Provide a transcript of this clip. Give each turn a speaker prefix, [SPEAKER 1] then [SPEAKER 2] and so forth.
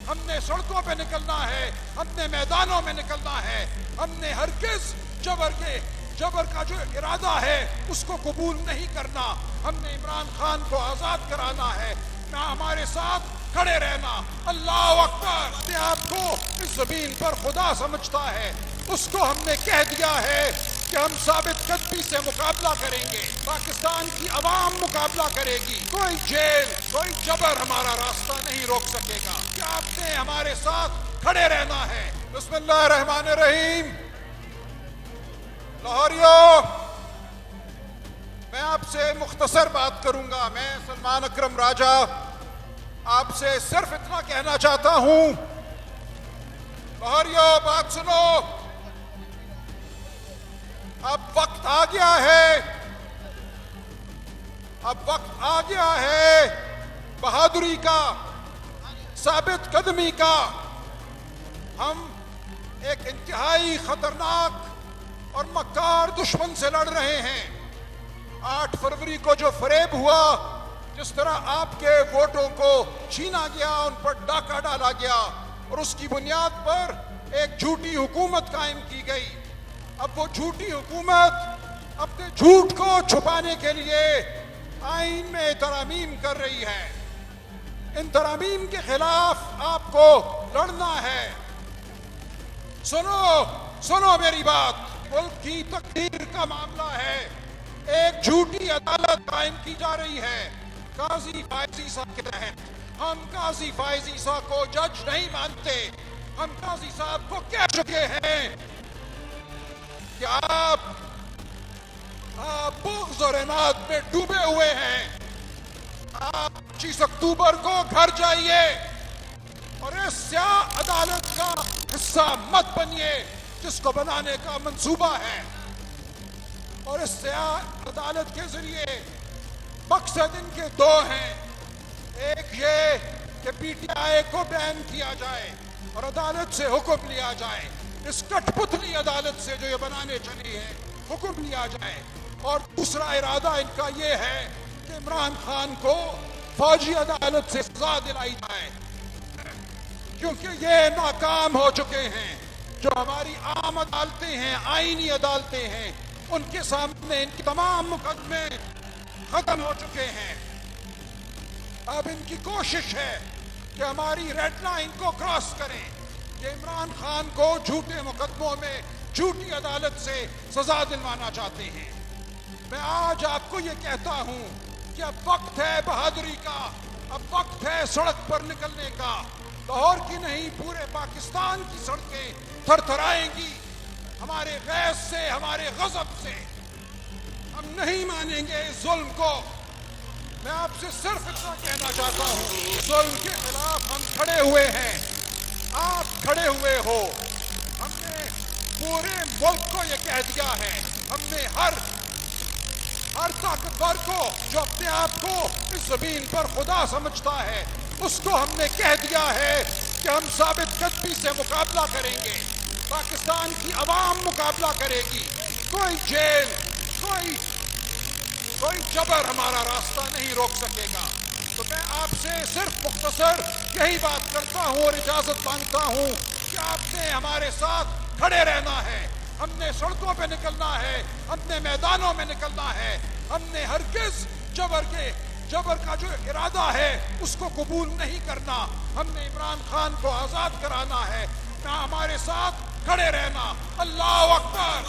[SPEAKER 1] ہم نے سڑکوں پہ نکلنا ہے، ہم نے میدانوں میں نکلنا ہے، ہم نے ہرگز جبر کا جو ارادہ ہے اس کو قبول نہیں کرنا، ہم نے عمران خان کو آزاد کرانا ہے، ہمارے ساتھ کھڑے رہنا۔ اللہ اکبر! اپنے آپ کو اس زمین پر خدا سمجھتا ہے، اس کو ہم نے کہہ دیا ہے کہ ہم ثابت قدمی سے مقابلہ کریں گے، پاکستان کی عوام مقابلہ کرے گی، کوئی جیل کوئی جبر ہمارا راستہ نہیں روک سکے گا، کہ آپ نے ہمارے ساتھ کھڑے رہنا ہے۔ بسم اللہ الرحمن الرحیم۔ لاہوریوں، میں آپ سے مختصر بات کروں گا۔ میں سلمان اکرم راجہ آپ سے صرف اتنا کہنا چاہتا ہوں، لاہوریوں بات سنو، اب وقت آ گیا ہے، اب وقت آ گیا ہے بہادری کا، ثابت قدمی کا۔ ہم ایک انتہائی خطرناک اور مکار دشمن سے لڑ رہے ہیں۔ 8 فروری کو جو فریب ہوا، جس طرح آپ کے ووٹوں کو چھینا گیا، ان پر ڈاکہ ڈالا گیا اور اس کی بنیاد پر ایک جھوٹی حکومت قائم کی گئی، اب وہ جھوٹی حکومت اپنے جھوٹ کو چھپانے کے لیے آئین میں ترامیم کر رہی ہے۔ ان ترامیم کے خلاف آپ کو لڑنا ہے۔ سنو میری بات، ملک کی تقدیر کا معاملہ ہے، ایک جھوٹی عدالت قائم کی جا رہی ہے قاضی فائز عیسیٰ کے تحت۔ ہم قاضی فائز عیسیٰ کو جج نہیں مانتے، ہم قاضی صاحب کو کہہ چکے ہیں کہ آپ بغض اور عناد میں ڈوبے ہوئے ہیں، آپ 25 اکتوبر کو گھر جائیے اور اس سیاہ عدالت کا حصہ مت بنیے جس کو بنانے کا منصوبہ ہے۔ اور اس سیاہ عدالت کے ذریعے مقصد ان کے 2 ہیں، ایک یہ کہ پی ٹی آئی کو بین کیا جائے اور عدالت سے حکم لیا جائے، اس کٹ پتلی عدالت سے جو یہ بنانے چلی ہے حکم لیا جائے، اور دوسرا ارادہ ان کا یہ ہے کہ عمران خان کو فوجی عدالت سے سزا دلائی جائے، کیونکہ یہ ناکام ہو چکے ہیں۔ جو ہماری عام عدالتیں ہیں، آئینی عدالتیں ہیں، ان کے سامنے ان کے تمام مقدمے ختم ہو چکے ہیں۔ اب ان کی کوشش ہے کہ ہماری ریڈ لائن کو کراس کریں، کہ عمران خان کو جھوٹے مقدموں میں جھوٹی عدالت سے سزا دلوانا چاہتے ہیں۔ میں آج آپ کو یہ کہتا ہوں کہ اب وقت ہے بہادری کا، اب وقت ہے سڑک پر نکلنے کا۔ لاہور کی نہیں، پورے پاکستان کی سڑکیں تھر تھرائیں گی ہمارے غیظ سے، ہمارے غضب سے۔ ہم نہیں مانیں گے اس ظلم کو۔ میں آپ سے صرف اتنا کہنا چاہتا ہوں، ظلم کے خلاف ہم کھڑے ہوئے ہیں، آپ کھڑے ہوئے ہو۔ ہم نے پورے ملک کو یہ کہہ دیا ہے، ہم نے ہر طاقتور کو جو اپنے آپ کو اس زمین پر خدا سمجھتا ہے، اس کو ہم نے کہہ دیا ہے کہ ہم ثابت قدمی سے مقابلہ کریں گے، پاکستان کی عوام مقابلہ کرے گی، کوئی جیل کوئی جبر ہمارا راستہ نہیں روک سکے گا۔ تو میں آپ سے صرف مختصر یہی بات کرتا ہوں اور اجازت مانگتا ہوں کہ آپ نے ہمارے ساتھ کھڑے رہنا ہے، ہم نے سڑکوں پہ نکلنا ہے، ہم نے میدانوں میں نکلنا ہے، ہم نے ہرگز جبر کا جو ارادہ ہے اس کو قبول نہیں کرنا، ہم نے عمران خان کو آزاد کرانا ہے، ہمارے ساتھ کھڑے رہنا۔ اللہ اکبر!